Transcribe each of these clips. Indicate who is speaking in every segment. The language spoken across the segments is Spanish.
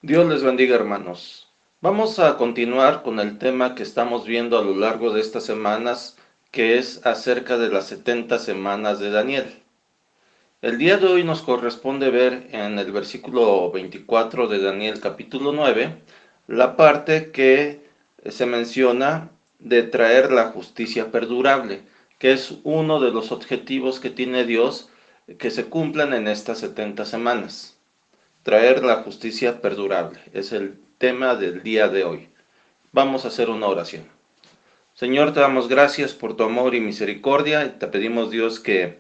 Speaker 1: Dios les bendiga, hermanos. Vamos a continuar con el tema que estamos viendo a lo largo de estas semanas, que es acerca de las 70 semanas de Daniel. El día de hoy nos corresponde ver en el versículo 24 de Daniel capítulo 9, la parte que se menciona de traer la justicia perdurable, que es uno de los objetivos que tiene Dios que se cumplan en estas 70 semanas. Traer la justicia perdurable es el tema del día de hoy. Vamos a hacer una oración. Señor, te damos gracias por tu amor y misericordia y te pedimos, Dios, que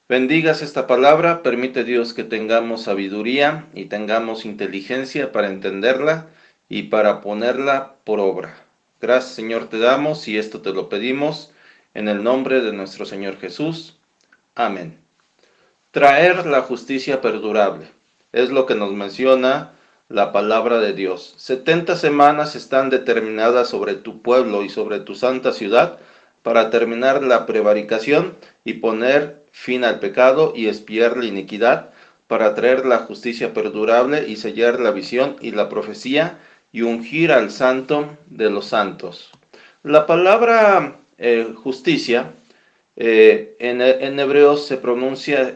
Speaker 1: bendigas esta palabra. Permite, Dios, que tengamos sabiduría y tengamos inteligencia para entenderla y para ponerla por obra. Gracias, Señor, te damos y esto te lo pedimos en el nombre de nuestro Señor Jesús. Amén. Traer la justicia perdurable es lo que nos menciona la palabra de Dios. 70 semanas están determinadas sobre tu pueblo y sobre tu santa ciudad para terminar la prevaricación y poner fin al pecado y expiar la iniquidad, para traer la justicia perdurable y sellar la visión y la profecía y ungir al santo de los santos. La palabra justicia en hebreo se pronuncia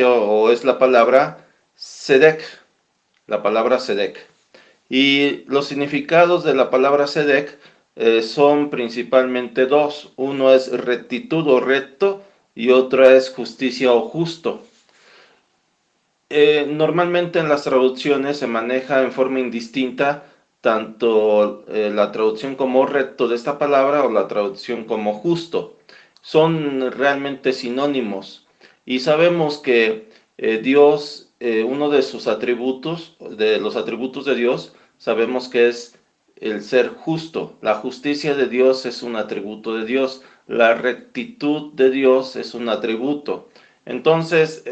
Speaker 1: o es la palabra Sedek. Y los significados de la palabra Sedek son principalmente dos. Uno es rectitud o recto y otro es justicia o justo. Normalmente en las traducciones se maneja en forma indistinta tanto la traducción como recto de esta palabra o la traducción como justo. Son realmente sinónimos y sabemos que Dios, uno de sus atributos, de los atributos de Dios, sabemos que es el ser justo. La justicia de Dios es un atributo de Dios, la rectitud de Dios es un atributo. Entonces,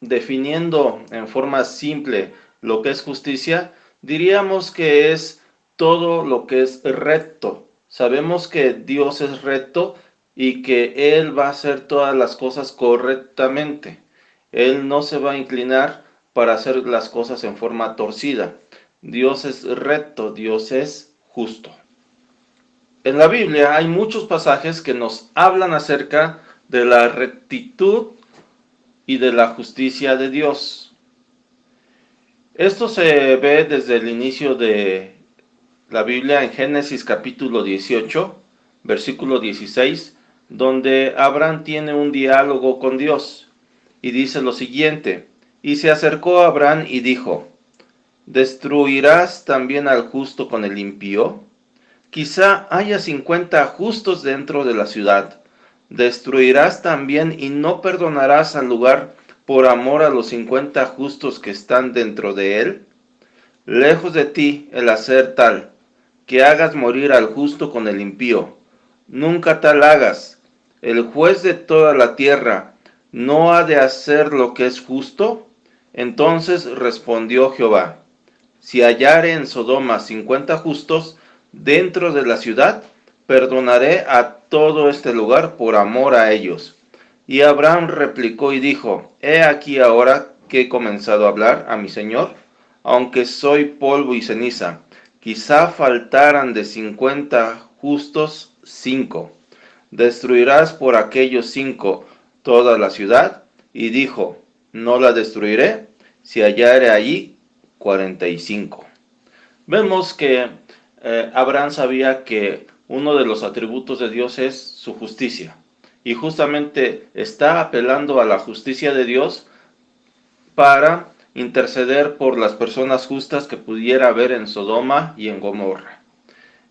Speaker 1: definiendo en forma simple lo que es justicia, diríamos que es todo lo que es recto. Sabemos que Dios es recto y que Él va a hacer todas las cosas correctamente. Él no se va a inclinar para hacer las cosas en forma torcida. Dios es recto, Dios es justo. En la Biblia hay muchos pasajes que nos hablan acerca de la rectitud y de la justicia de Dios. Esto se ve desde el inicio de la Biblia en Génesis capítulo 18, versículo 16, donde Abraham tiene un diálogo con Dios y dice lo siguiente: y se acercó a Abraham y dijo, ¿destruirás también al justo con el impío? Quizá haya 50 justos dentro de la ciudad. ¿Destruirás también y no perdonarás al lugar por amor a los 50 justos que están dentro de él? Lejos de ti el hacer tal, que hagas morir al justo con el impío. Nunca tal hagas. El juez de toda la tierra no ha de hacer lo que es justo. Entonces respondió Jehová, si hallare en Sodoma 50 justos dentro de la ciudad, perdonaré a todo este lugar por amor a ellos. Y Abraham replicó y dijo, he aquí ahora que he comenzado a hablar a mi Señor, aunque soy polvo y ceniza, quizá faltaran de 50 justos 5. ¿Destruirás por aquellos 5 toda la ciudad? Y dijo, no la destruiré, si hallare allí 45. Vemos que Abraham sabía que uno de los atributos de Dios es su justicia. Y justamente está apelando a la justicia de Dios para interceder por las personas justas que pudiera haber en Sodoma y en Gomorra.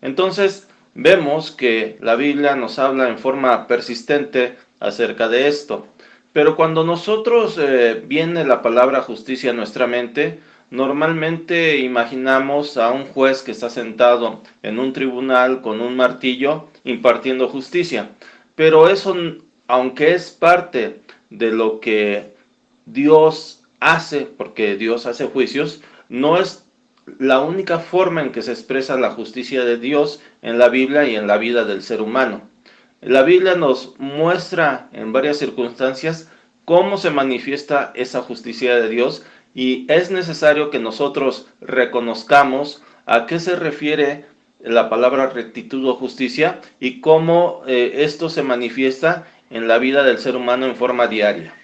Speaker 1: Entonces, vemos que la Biblia nos habla en forma persistente acerca de esto. Pero cuando nosotros viene la palabra justicia a nuestra mente, normalmente imaginamos a un juez que está sentado en un tribunal con un martillo impartiendo justicia. Pero eso, aunque es parte de lo que Dios hace, porque Dios hace juicios, no es la única forma en que se expresa la justicia de Dios en la Biblia y en la vida del ser humano. La Biblia nos muestra en varias circunstancias cómo se manifiesta esa justicia de Dios Y es necesario que nosotros reconozcamos a qué se refiere la palabra rectitud o justicia y cómo esto se manifiesta en la vida del ser humano en forma diaria.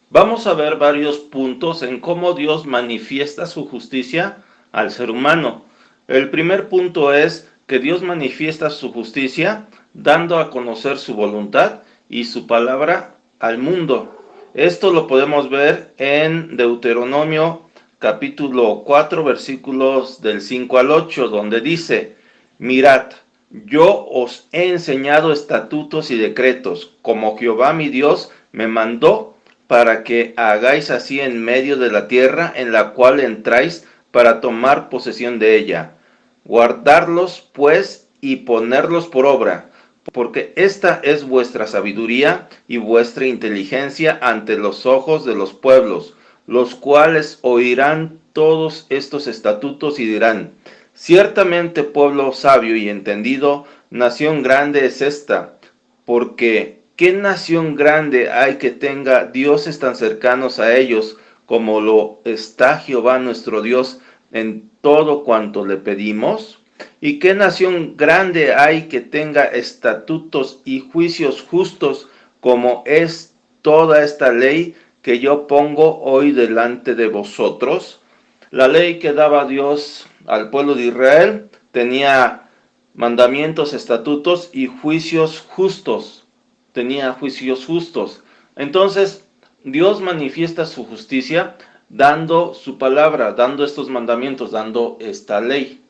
Speaker 1: Vamos a ver varios puntos en cómo Dios manifiesta su justicia al ser humano. El primer punto es que Dios manifiesta su justicia dando a conocer su voluntad y su palabra al mundo. Esto lo podemos ver en Deuteronomio capítulo 4 versículos del 5 al 8, donde dice: mirad, yo os he enseñado estatutos y decretos, como Jehová mi Dios me mandó, para que hagáis así en medio de la tierra en la cual entráis para tomar posesión de ella. Guardarlos, pues, y ponerlos por obra, porque esta es vuestra sabiduría y vuestra inteligencia ante los ojos de los pueblos, los cuales oirán todos estos estatutos y dirán: ciertamente pueblo sabio y entendido, nación grande es esta, porque ¿qué nación grande hay que tenga dioses tan cercanos a ellos como lo está Jehová nuestro Dios en todo cuanto le pedimos? ¿Y qué nación grande hay que tenga estatutos y juicios justos como es toda esta ley que yo pongo hoy delante de vosotros? La ley que daba Dios al pueblo de Israel tenía mandamientos, estatutos y juicios justos. Tenía juicios justos. Entonces, Dios manifiesta su justicia dando su palabra, dando estos mandamientos, dando esta ley.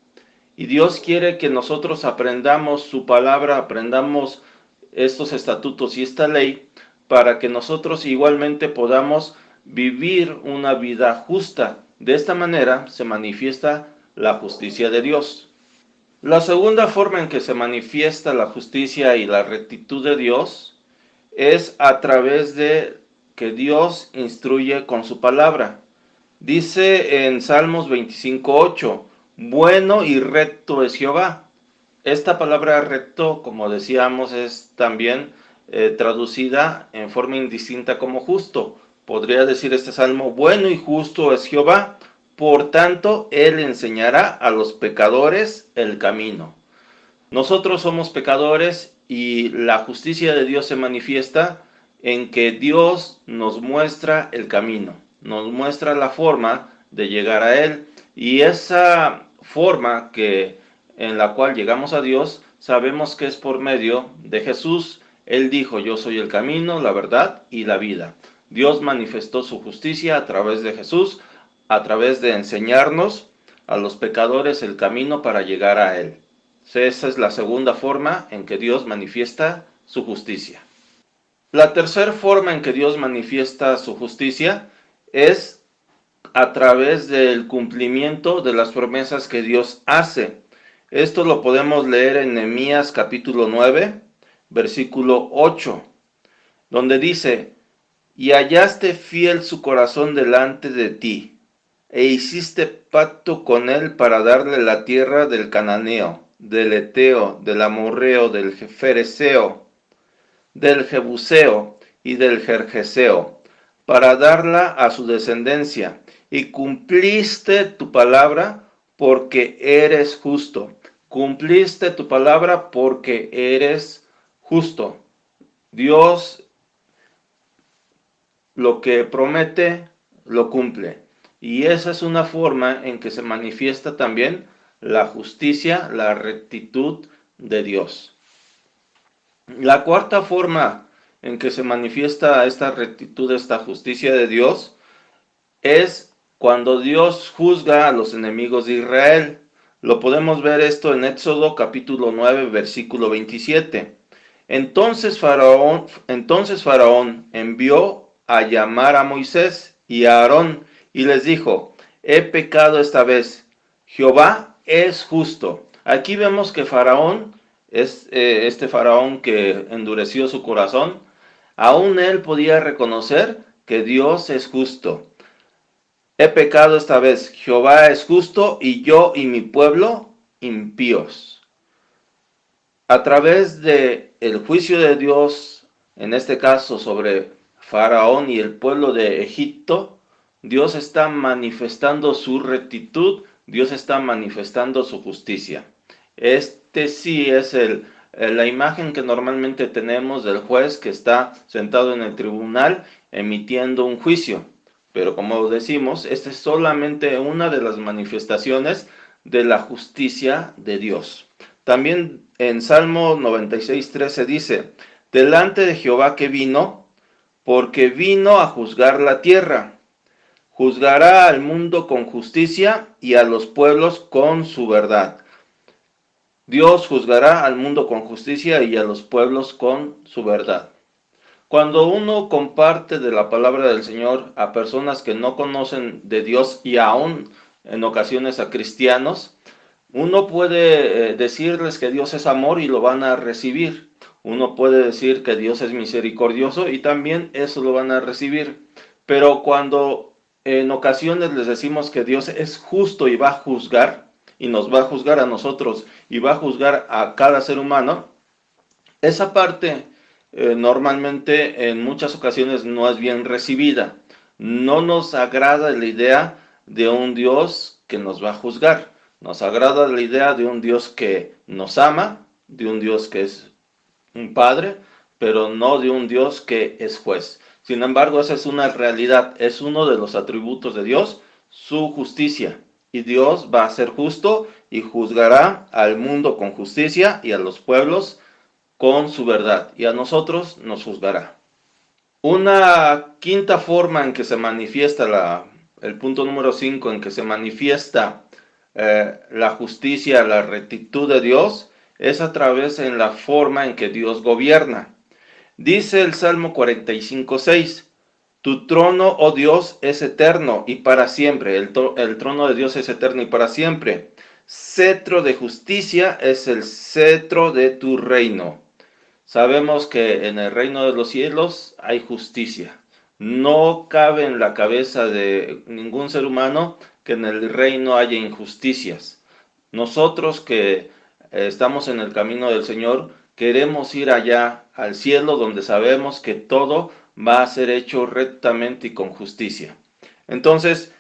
Speaker 1: Y Dios quiere que nosotros aprendamos su palabra, aprendamos estos estatutos y esta ley, para que nosotros igualmente podamos vivir una vida justa. De esta manera se manifiesta la justicia de Dios. La segunda forma en que se manifiesta la justicia y la rectitud de Dios es a través de que Dios instruye con su palabra. Dice en Salmos 25:8, bueno y recto es Jehová. Esta palabra recto, como decíamos, es también traducida en forma indistinta como justo. Podría decir este salmo: bueno y justo es Jehová, por tanto, él enseñará a los pecadores el camino. Nosotros somos pecadores y la justicia de Dios se manifiesta en que Dios nos muestra el camino, nos muestra la forma de llegar a Él, y esa forma en la cual llegamos a Dios, sabemos que es por medio de Jesús. Él dijo: yo soy el camino, la verdad y la vida. Dios manifestó su justicia a través de Jesús, a través de enseñarnos a los pecadores el camino para llegar a Él. Esa es la segunda forma en que Dios manifiesta su justicia. La tercera forma en que Dios manifiesta su justicia es a través del cumplimiento de las promesas que Dios hace. Esto lo podemos leer en Nehemías capítulo 9, versículo 8, donde dice: y hallaste fiel su corazón delante de ti, e hiciste pacto con él para darle la tierra del cananeo, del eteo, del amorreo, del fereceo, del jebuseo y del gergeseo, para darla a su descendencia, y cumpliste tu palabra porque eres justo. Cumpliste tu palabra porque eres justo. Dios lo que promete, lo cumple. Y esa es una forma en que se manifiesta también la justicia, la rectitud de Dios. La cuarta forma en que se manifiesta esta rectitud, esta justicia de Dios, es cuando Dios juzga a los enemigos de Israel. Lo podemos ver esto en Éxodo capítulo 9, versículo 27. Entonces Faraón envió a llamar a Moisés y a Aarón, y les dijo: he pecado esta vez, Jehová es justo. Aquí vemos que Faraón es este Faraón que endureció su corazón. Aún él podía reconocer que Dios es justo. He pecado esta vez, Jehová es justo, y yo y mi pueblo impíos. A través de el juicio de Dios, en este caso sobre Faraón y el pueblo de Egipto, Dios está manifestando su rectitud, Dios está manifestando su justicia. Este sí es la imagen que normalmente tenemos del juez que está sentado en el tribunal emitiendo un juicio. Pero como decimos, esta es solamente una de las manifestaciones de la justicia de Dios. También en Salmo 96:13 dice, delante de Jehová que vino, porque vino a juzgar la tierra. Juzgará al mundo con justicia y a los pueblos con su verdad. Dios juzgará al mundo con justicia y a los pueblos con su verdad. Cuando uno comparte de la palabra del Señor a personas que no conocen de Dios y aún en ocasiones a cristianos, uno puede decirles que Dios es amor y lo van a recibir. Uno puede decir que Dios es misericordioso y también eso lo van a recibir. Pero cuando en ocasiones les decimos que Dios es justo y va a juzgar, y nos va a juzgar a nosotros y va a juzgar a cada ser humano, esa parte normalmente en muchas ocasiones no es bien recibida. No nos agrada la idea de un Dios que nos va a juzgar. Nos agrada la idea de un Dios que nos ama, de un Dios que es un padre, pero no de un Dios que es juez. Sin embargo, esa es una realidad, es uno de los atributos de Dios, su justicia. Y Dios va a ser justo y juzgará al mundo con justicia y a los pueblos con su verdad. Y a nosotros nos juzgará. Una quinta forma en que se manifiesta el punto número 5, en que se manifiesta la justicia, la rectitud de Dios, es a través en la forma en que Dios gobierna. Dice el Salmo 45:6, tu trono, oh Dios, es eterno y para siempre. El trono de Dios es eterno y para siempre. Cetro de justicia es el cetro de tu reino. Sabemos que en el reino de los cielos hay justicia. No cabe en la cabeza de ningún ser humano que en el reino haya injusticias. Nosotros que estamos en el camino del Señor, queremos ir allá al cielo donde sabemos que todo va a ser hecho rectamente y con justicia. Entonces,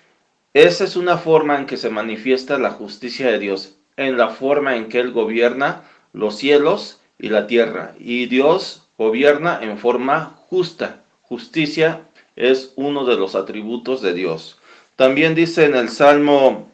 Speaker 1: esa es una forma en que se manifiesta la justicia de Dios, en la forma en que Él gobierna los cielos y la tierra. Y Dios gobierna en forma justa. Justicia es uno de los atributos de Dios. También dice en el Salmo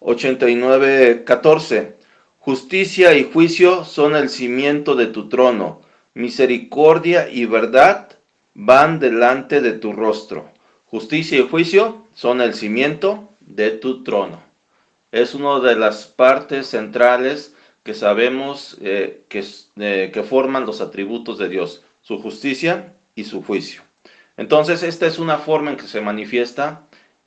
Speaker 1: 89:14, justicia y juicio son el cimiento de tu trono, misericordia y verdad van delante de tu rostro. Justicia y juicio son el cimiento de tu trono. Es una de las partes centrales que sabemos que forman los atributos de Dios, su justicia y su juicio. Entonces, esta es una forma en que se manifiesta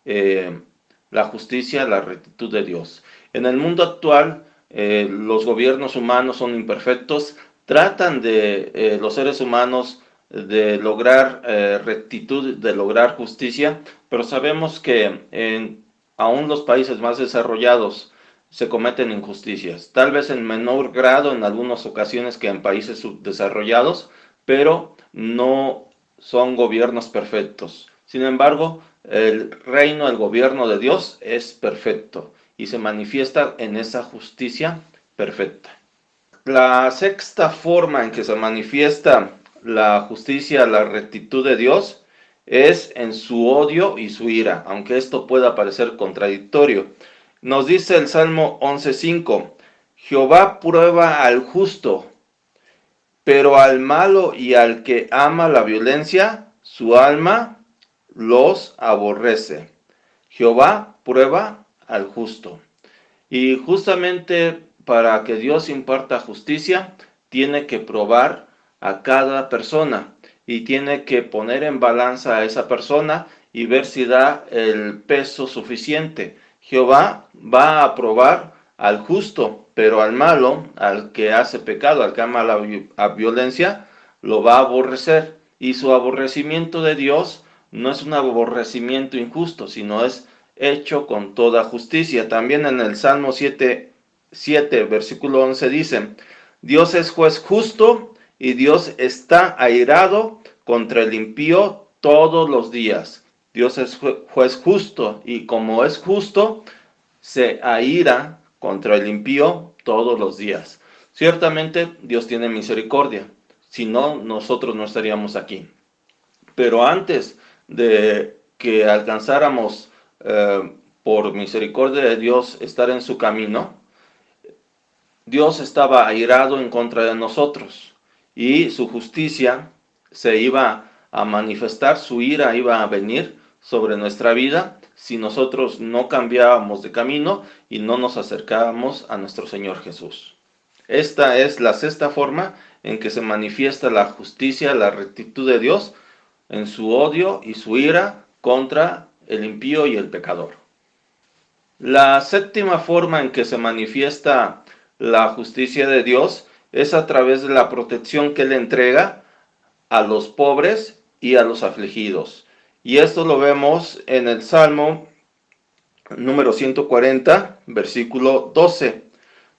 Speaker 1: la justicia, la rectitud de Dios. En el mundo actual, los gobiernos humanos son imperfectos, tratan de los seres humanos de lograr rectitud, de lograr justicia, pero sabemos que aún los países más desarrollados se cometen injusticias, tal vez en menor grado en algunas ocasiones que en países subdesarrollados, pero no son gobiernos perfectos. Sin embargo, el reino, el gobierno de Dios es perfecto y se manifiesta en esa justicia perfecta. La sexta forma en que se manifiesta la justicia, la rectitud de Dios, es en su odio y su ira, aunque esto pueda parecer contradictorio. Nos dice el Salmo 11:5, Jehová prueba al justo, pero al malo y al que ama la violencia, su alma los aborrece. Jehová prueba al justo. Y justamente para que Dios imparta justicia, tiene que probar a cada persona y tiene que poner en balanza a esa persona y ver si da el peso suficiente. Jehová va a probar al justo, pero al malo, al que hace pecado, al que ama la violencia, lo va a aborrecer. Y su aborrecimiento de Dios no es un aborrecimiento injusto, sino es hecho con toda justicia. También en el Salmo 7, versículo 11 dice, Dios es juez justo y Dios está airado contra el impío todos los días. Dios es juez justo y como es justo, se aira contra el impío todos los días. Ciertamente Dios tiene misericordia, si no, nosotros no estaríamos aquí. Pero antes de que alcanzáramos por misericordia de Dios estar en su camino, Dios estaba airado en contra de nosotros y su justicia se iba a manifestar, su ira iba a venir sobre nuestra vida si nosotros no cambiábamos de camino y no nos acercábamos a nuestro Señor Jesús. Esta es la sexta forma en que se manifiesta la justicia, la rectitud de Dios en su odio y su ira contra el impío y el pecador. La séptima forma en que se manifiesta la justicia de Dios es a través de la protección que Él entrega a los pobres y a los afligidos. Y esto lo vemos en el Salmo número 140, versículo 12.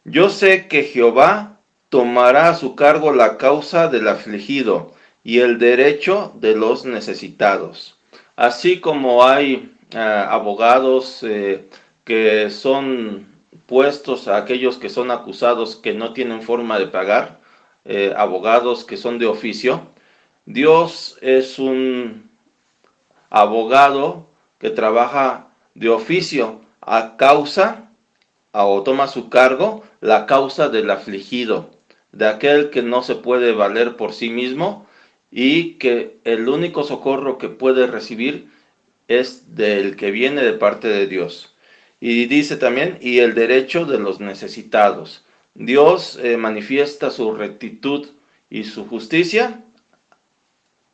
Speaker 1: Yo sé que Jehová tomará a su cargo la causa del afligido y el derecho de los necesitados. Así como hay abogados que son puestos a aquellos que son acusados que no tienen forma de pagar, abogados que son de oficio, Dios es un abogado que trabaja de oficio a causa o toma a su cargo la causa del afligido, de aquel que no se puede valer por sí mismo y que el único socorro que puede recibir es del que viene de parte de Dios. Y dice también, y el derecho de los necesitados. Dios manifiesta su rectitud y su justicia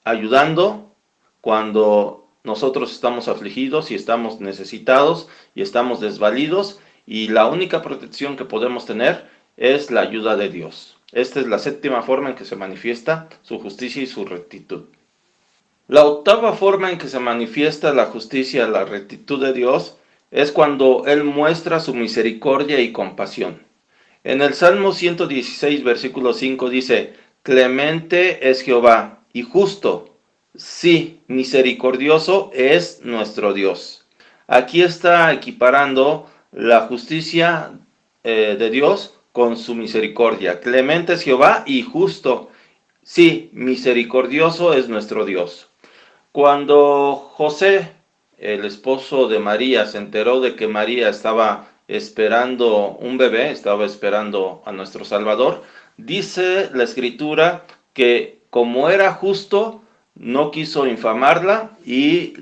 Speaker 1: ayudando cuando nosotros estamos afligidos y estamos necesitados y estamos desvalidos, y la única protección que podemos tener es la ayuda de Dios. Esta es la séptima forma en que se manifiesta su justicia y su rectitud. La octava forma en que se manifiesta la justicia y la rectitud de Dios es cuando Él muestra su misericordia y compasión. En el Salmo 116, versículo 5 dice, Clemente es Jehová y justo, sí, misericordioso es nuestro Dios. Aquí está equiparando la justicia de Dios con su misericordia. Clemente es Jehová y justo, sí, misericordioso es nuestro Dios. Cuando José, el esposo de María, se enteró de que María estaba esperando un bebé, estaba esperando a nuestro Salvador, dice la Escritura que como era justo, no quiso infamarla y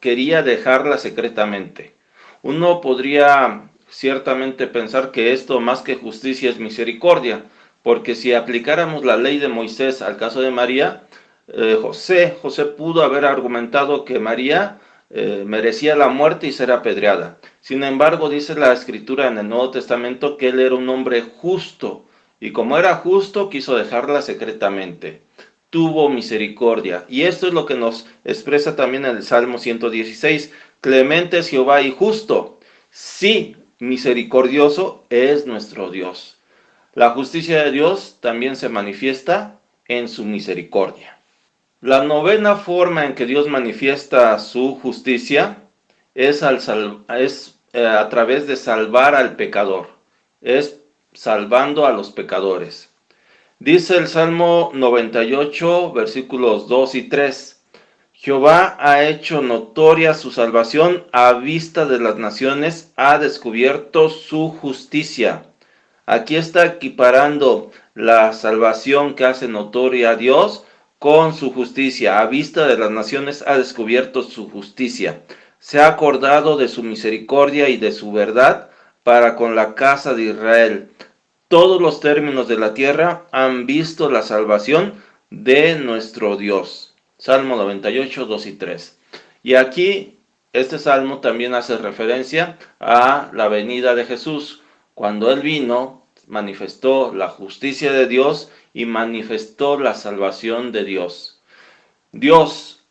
Speaker 1: quería dejarla secretamente. Uno podría ciertamente pensar que esto más que justicia es misericordia, porque si aplicáramos la ley de Moisés al caso de María, José pudo haber argumentado que María merecía la muerte y ser apedreada. Sin embargo, dice la Escritura en el Nuevo Testamento que él era un hombre justo, y como era justo, quiso dejarla secretamente. Tuvo misericordia. Y esto es lo que nos expresa también en el Salmo 116. Clemente es Jehová y justo. Sí, misericordioso es nuestro Dios. La justicia de Dios también se manifiesta en su misericordia. La novena forma en que Dios manifiesta su justicia es a través de salvar al pecador, es salvando a los pecadores. Dice el Salmo 98, versículos 2 y 3, Jehová ha hecho notoria su salvación, a vista de las naciones ha descubierto su justicia. Aquí está equiparando la salvación que hace notoria a Dios con su justicia. A vista de las naciones ha descubierto su justicia. Se ha acordado de su misericordia y de su verdad para con la casa de Israel. Todos los términos de la tierra han visto la salvación de nuestro Dios. Salmo 98, 2 y 3. Y aquí este salmo también hace referencia a la venida de Jesús. Cuando Él vino, manifestó la justicia de Dios y manifestó la salvación de Dios. Dios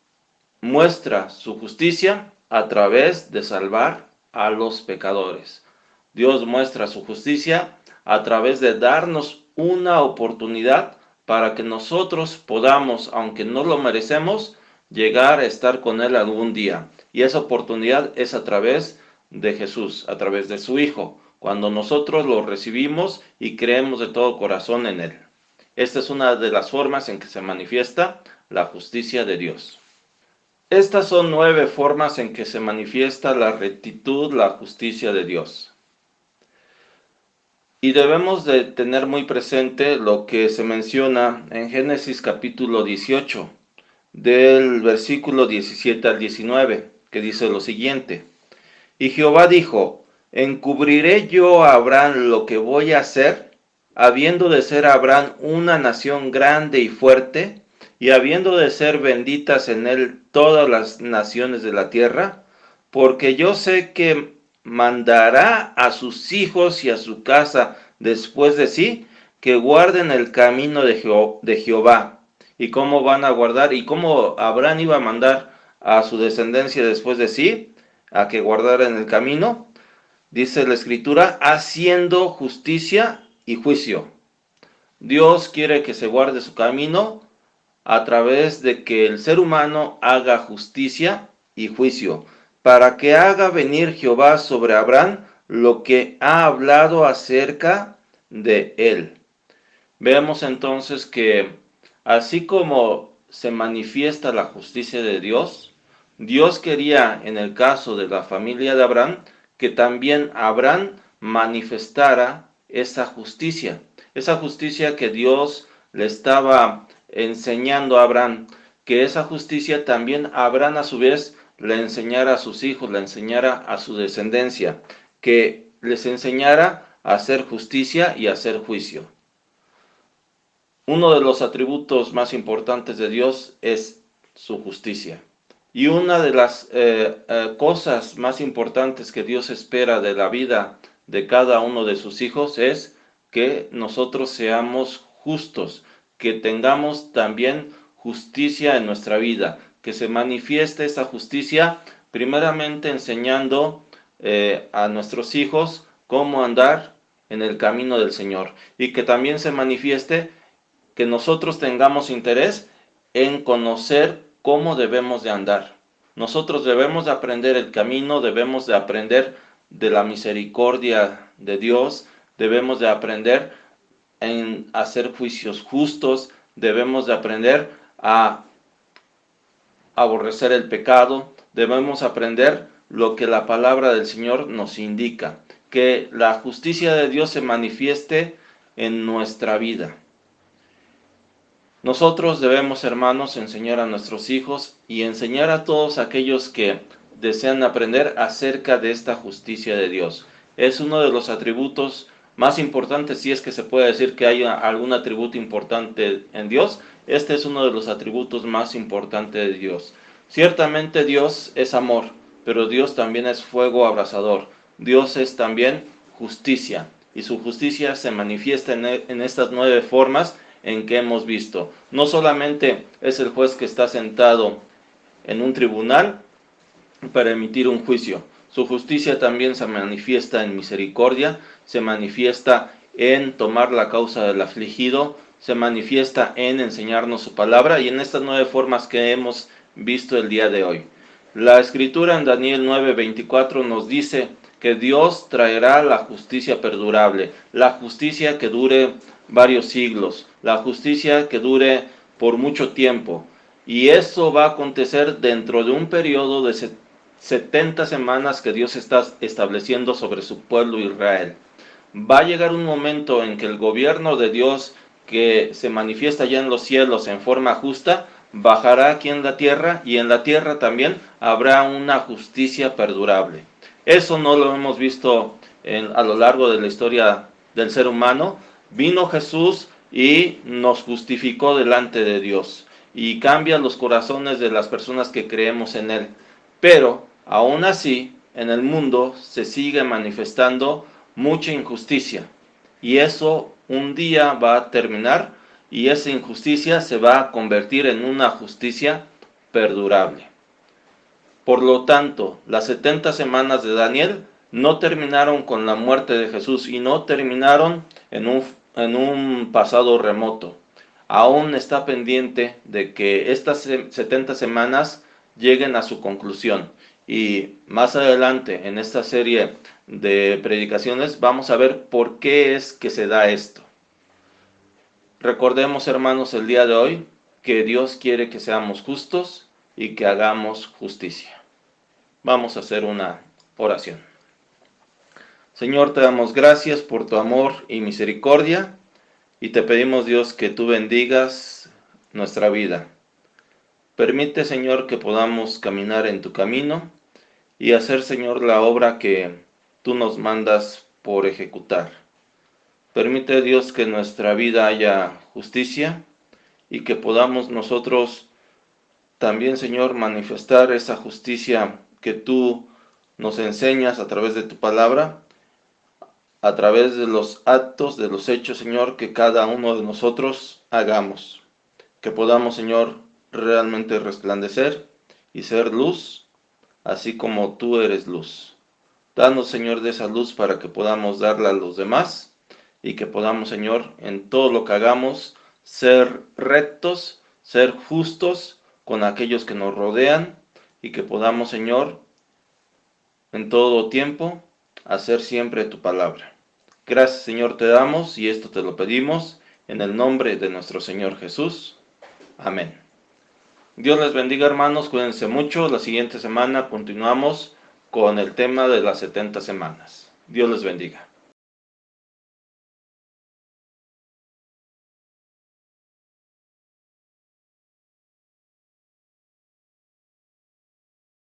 Speaker 1: muestra su justicia a través de salvar a los pecadores. Dios muestra su justicia a través de darnos una oportunidad para que nosotros podamos, aunque no lo merecemos, llegar a estar con Él algún día. Y esa oportunidad es a través de Jesús, a través de su Hijo, cuando nosotros lo recibimos y creemos de todo corazón en Él. Esta es una de las formas en que se manifiesta la justicia de Dios. Estas son 9 formas en que se manifiesta la rectitud, la justicia de Dios. Y debemos de tener muy presente lo que se menciona en Génesis capítulo 18, del versículo 17 al 19, que dice lo siguiente. Y Jehová dijo, ¿encubriré yo a Abraham lo que voy a hacer, habiendo de ser Abraham una nación grande y fuerte, y habiendo de ser benditas en él todas las naciones de la tierra? Porque yo sé que mandará a sus hijos y a su casa después de sí, que guarden el camino de Jehová. ¿Y cómo van a guardar? ¿Y cómo Abraham iba a mandar a su descendencia después de sí a que guardaran el camino? Dice la Escritura, haciendo justicia y juicio. Dios quiere que se guarde su camino a través de que el ser humano haga justicia y juicio, para que haga venir Jehová sobre Abraham lo que ha hablado acerca de él. Vemos entonces que así como se manifiesta la justicia de Dios, Dios quería en el caso de la familia de Abraham que también Abraham manifestara esa justicia que Dios le estaba enseñando a Abraham, que esa justicia también Abraham a su vez le enseñara a sus hijos, le enseñara a su descendencia, que les enseñara a hacer justicia y a hacer juicio. Uno de los atributos más importantes de Dios es su justicia. Y una de las cosas más importantes que Dios espera de la vida de cada uno de sus hijos es que nosotros seamos justos, que tengamos también justicia en nuestra vida, que se manifieste esa justicia primeramente enseñando a nuestros hijos cómo andar en el camino del Señor, y que también se manifieste que nosotros tengamos interés en conocer cómo debemos de andar. Nosotros debemos de aprender el camino, debemos de aprender de la misericordia de Dios, debemos de aprender en hacer juicios justos, debemos de aprender a aborrecer el pecado, debemos aprender lo que la palabra del Señor nos indica, que la justicia de Dios se manifieste en nuestra vida. Nosotros debemos, hermanos, enseñar a nuestros hijos y enseñar a todos aquellos que desean aprender acerca de esta justicia de Dios. Es uno de los atributos más importantes, si es que se puede decir que hay algún atributo importante en Dios. Este es uno de los atributos más importantes de Dios. Ciertamente Dios es amor, pero Dios también es fuego abrasador. Dios es también justicia, y su justicia se manifiesta en estas 9 formas en que hemos visto. No solamente es el juez que está sentado en un tribunal para emitir un juicio. Su justicia también se manifiesta en misericordia, se manifiesta en tomar la causa del afligido, se manifiesta en enseñarnos su palabra y en estas 9 formas que hemos visto el día de hoy. La escritura en Daniel 9:24 nos dice que Dios traerá la justicia perdurable, la justicia que dure varios siglos, la justicia que dure por mucho tiempo. Y eso va a acontecer dentro de un periodo de 70 semanas que Dios está estableciendo sobre su pueblo Israel. Va a llegar un momento en que el gobierno de Dios, que se manifiesta ya en los cielos en forma justa, bajará aquí en la tierra, y en la tierra también habrá una justicia perdurable. Eso no lo hemos visto a lo largo de la historia del ser humano. Vino Jesús y nos justificó delante de Dios y cambia los corazones de las personas que creemos en Él. Pero aún así, en el mundo se sigue manifestando mucha injusticia, y eso un día va a terminar, y esa injusticia se va a convertir en una justicia perdurable. Por lo tanto, las 70 semanas de Daniel no terminaron con la muerte de Jesús y no terminaron en un pasado remoto. aún está pendiente de que estas 70 semanas lleguen a su conclusión. Y más adelante en esta serie de predicaciones vamos a ver por qué es que se da esto. Recordemos, hermanos, el día de hoy que Dios quiere que seamos justos y que hagamos justicia. Vamos a hacer una oración. Señor, te damos gracias por tu amor y misericordia y te pedimos, Dios, que tú bendigas nuestra vida. Permite, Señor, que podamos caminar en tu camino y hacer, Señor, la obra que tú nos mandas por ejecutar. Permite, Dios, que en nuestra vida haya justicia y que podamos nosotros también, Señor, manifestar esa justicia que tú nos enseñas a través de tu palabra, a través de los actos, de los hechos, Señor, que cada uno de nosotros hagamos. Que podamos, Señor, realmente resplandecer y ser luz, así como tú eres luz. Danos, Señor, de esa luz para que podamos darla a los demás y que podamos, Señor, en todo lo que hagamos, ser rectos, ser justos con aquellos que nos rodean y que podamos, Señor, en todo tiempo, hacer siempre tu palabra. Gracias, Señor, te damos y esto te lo pedimos en el nombre de nuestro Señor Jesús. Amén. Dios les bendiga, hermanos, cuídense mucho. La siguiente semana continuamos con el tema de las 70 semanas. Dios les bendiga.